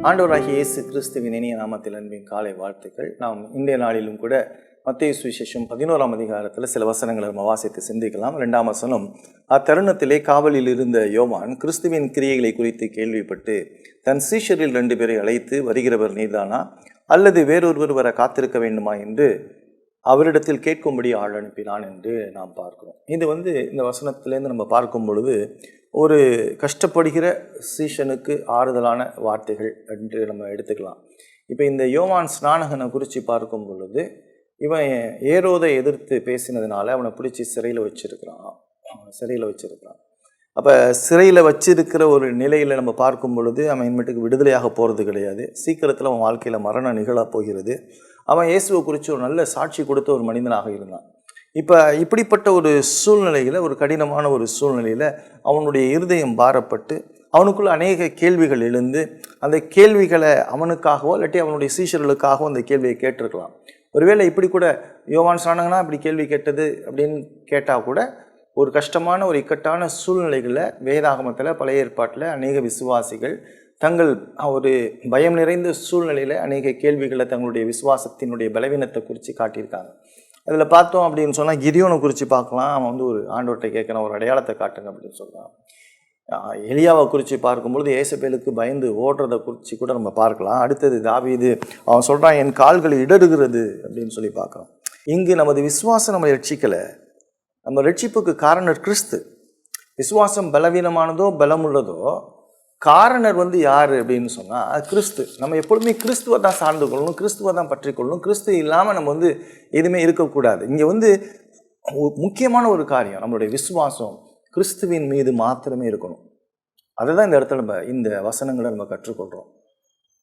ஆண்டவராகிய இயேசு கிறிஸ்துவின் இனிய நாமத்தில் அன்பின் காலை வாழ்த்துக்கள். நாம் இன்றைய நாளிலும் கூட மத்தேயு சுவிசேஷம் 11ஆம் அதிகாரத்தில் சில வசனங்களை நம்ம வாசித்து சிந்திக்கலாம். 2ஆம் வசனம், அத்தருணத்திலே காவலில் இருந்த யோவான் கிறிஸ்துவின் கிரியைகளை குறித்து கேள்விப்பட்டு தன் சீஷரில் 2 பேரை அழைத்து, வருகிறவர் நீர்தானா அல்லது வேறொருவர் வர காத்திருக்க வேண்டுமா என்று அவரிடத்தில் கேட்கும்படி ஆள் அனுப்பினான் என்று நாம் பார்க்கிறோம். இது இந்த வசனத்திலேருந்து நம்ம பார்க்கும் பொழுது ஒரு கஷ்டப்படுகிற சீஷனுக்கு ஆறுதலான வார்த்தைகள் என்று நம்ம எடுத்துக்கலாம். இப்போ இந்த யோவான் ஸ்நானகனை குறித்து பார்க்கும் பொழுது இவன் ஏரோதை எதிர்த்து பேசினதுனால அவனை பிடிச்சி சிறையில் வச்சிருக்கிறான். அப்போ சிறையில் வச்சிருக்கிற ஒரு நிலையில் நம்ம பார்க்கும் பொழுது அவன் இனிமேட்டுக்கு விடுதலையாக போகிறது கிடையாது. சீக்கிரத்தில் அவன் வாழ்க்கையில் மரணம் நிகழப் போகிறது. அவன் இயேசுவை குறித்து ஒரு நல்ல சாட்சி கொடுத்த ஒரு மனிதனாக இருந்தான். இப்போ இப்படிப்பட்ட ஒரு சூழ்நிலையில், ஒரு கடினமான ஒரு சூழ்நிலையில் அவனுடைய இருதயம் பாரப்பட்டு அவனுக்குள்ள அநேக கேள்விகள் எழுந்து, அந்த கேள்விகளை அவனுக்காகவோ இல்லாட்டி அவனுடைய சீஷர்களுக்காகவோ அந்த கேள்வியை கேட்டிருக்கலாம். ஒருவேளை இப்படி கூட யோவான் ஸ்நானகனா இப்படி கேள்வி கேட்டது அப்படின்னு கேட்டால் கூட ஒரு கஷ்டமான ஒரு இக்கட்டான சூழ்நிலைகளில் வேதாகமத்தில் பழைய ஏற்பாட்டில் அநேக விசுவாசிகள் தங்கள் ஒரு பயம் நிறைந்த சூழ்நிலையில் அநேக கேள்விகளை தங்களுடைய விசுவாசத்தினுடைய பலவீனத்தை குறித்து காட்டியிருக்காங்க. அதில் பார்த்தோம் அப்படின்னு சொன்னால் கிதியோனை குறித்து பார்க்கலாம். அவன் ஒரு ஆண்டவர்கிட்ட கேட்குறான், ஒரு அடையாளத்தை காட்டுங்க அப்படின்னு சொல்கிறான். எலியாவை குறித்து பார்க்கும்பொழுது ஏசபேலுக்கு பயந்து ஓடுறதை குறித்து கூட நம்ம பார்க்கலாம். அடுத்தது தாவீது, அவன் சொல்கிறான், என் கால்கள் இடறுகிறது அப்படின்னு சொல்லி பார்க்குறோம். இங்கு நமது விசுவாசம் நம்ம ரட்சிக்கலை. நம்ம ரட்சிப்புக்கு காரணர் கிறிஸ்து. விசுவாசம் பலவீனமானதோ பலமுள்ளதோ காரணர் யார் அப்படின்னு சொன்னால் கிறிஸ்து. நம்ம எப்பொழுதுமே கிறிஸ்துவை தான் சார்ந்து கொள்ளணும், கிறிஸ்துவை தான் பற்றி கொள்ளணும். கிறிஸ்து இல்லாமல் நம்ம எதுவுமே இருக்கக்கூடாது. இங்கே முக்கியமான ஒரு காரியம், நம்மளுடைய விசுவாசம் கிறிஸ்துவின் மீது மாத்திரமே இருக்கணும். அதை தான் இந்த இடத்துல நம்ம இந்த வசனங்களை நம்ம கற்றுக்கொள்கிறோம்.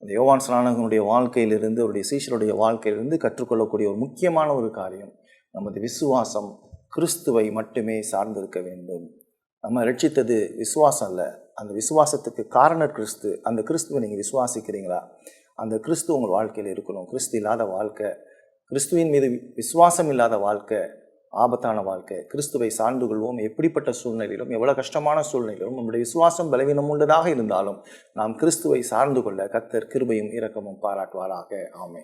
அந்த யோவான் ஸ்நானகனுடைய வாழ்க்கையிலிருந்து, அவருடைய சீஷருடைய வாழ்க்கையிலிருந்து கற்றுக்கொள்ளக்கூடிய ஒரு முக்கியமான ஒரு காரியம், நமது விசுவாசம் கிறிஸ்துவை மட்டுமே சார்ந்திருக்க வேண்டும். நம்ம ரட்சித்தது விசுவாசம் இல்லை, அந்த விசுவாசத்துக்கு காரணர் கிறிஸ்து. அந்த கிறிஸ்துவை நீங்கள் விசுவாசிக்கிறீங்களா? அந்த கிறிஸ்து உங்கள் வாழ்க்கையில் இருக்கணும். கிறிஸ்து இல்லாத வாழ்க்கை, கிறிஸ்துவின் மீது விசுவாசம் இல்லாத வாழ்க்கை ஆபத்தான வாழ்க்கை. கிறிஸ்துவை சார்ந்து கொள்வோம். எப்படிப்பட்ட சூழ்நிலையிலும், எவ்வளோ கஷ்டமான சூழ்நிலையிலும், நம்முடைய விசுவாசம் பலவீனம் உள்ளதாக இருந்தாலும் நாம் கிறிஸ்துவை சார்ந்து கொள்ள கர்த்தர் கிருபையும் இரக்கமும் பாராட்டுவாராக. ஆமென்.